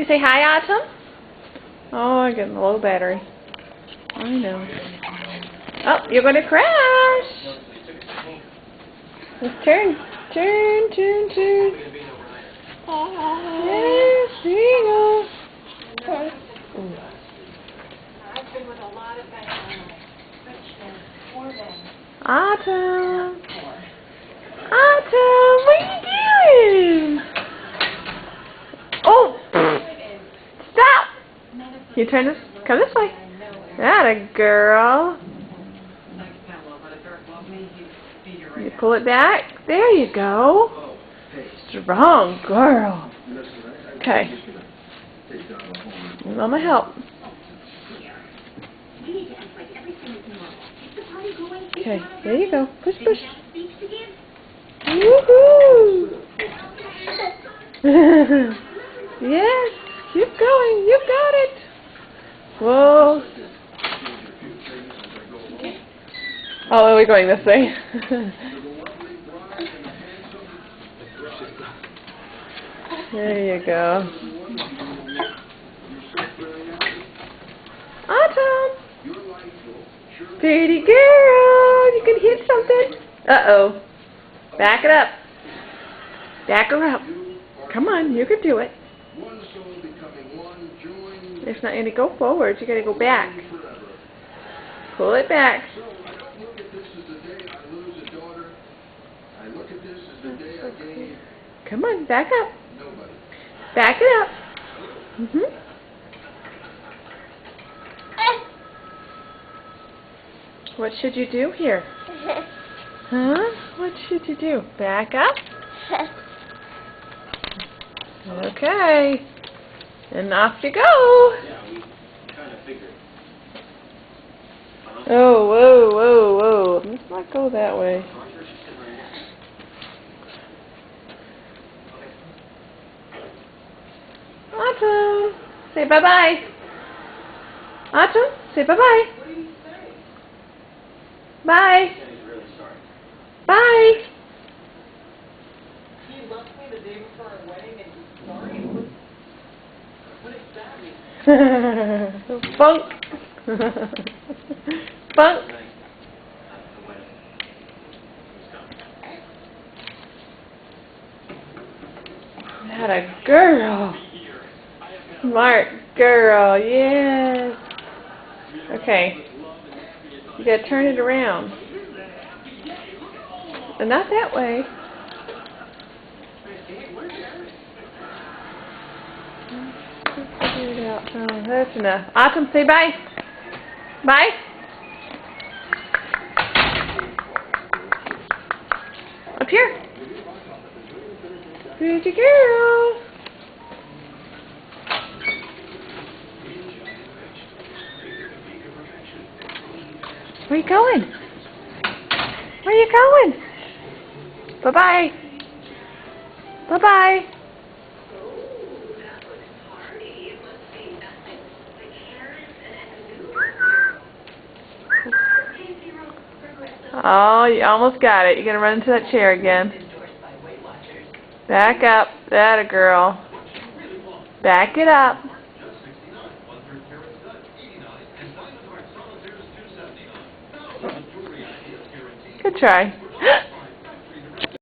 You say hi, Autumn? Oh, I'm getting low battery. I know. Oh, you're going to crash. Let's turn. Turn. Yes, there you go. I've been with a lot of guys, Autumn. Autumn, what are you doing? Oh, stop. You turn this, come this way. Atta girl. You pull it back. There you go. Strong girl. Okay. Mama help. Okay, there you go. Push. Woohoo! Yes, keep going. You got it. Whoa. Oh, we're going this way. There you go. Autumn! Pretty girl! You can hit something. Uh-oh. Back it up. Back her up. Come on, you can do it. There's not any go forward. You gotta go back. Pull it back. Come on, back up. Back it up. What should you do here? Huh? What should you do? Back up? Okay. And off you go. Oh, whoa. Let's not go that way. Autumn, say bye-bye. Autumn, say bye-bye. Bye. Bye. He left me the day before our wedding and he's sorry? What does that mean? Funk. Funk. That a girl. Smart girl, yes. Okay. You gotta turn it around. And not that way. Figure it out. Oh, that's enough. Autumn, say bye. Bye. Up here. Pretty girl. Where you going? Where you going? Bye-bye. Bye-bye. Oh, you almost got it. You're going to run into that chair again. Back up. That a girl. Back it up. Good try.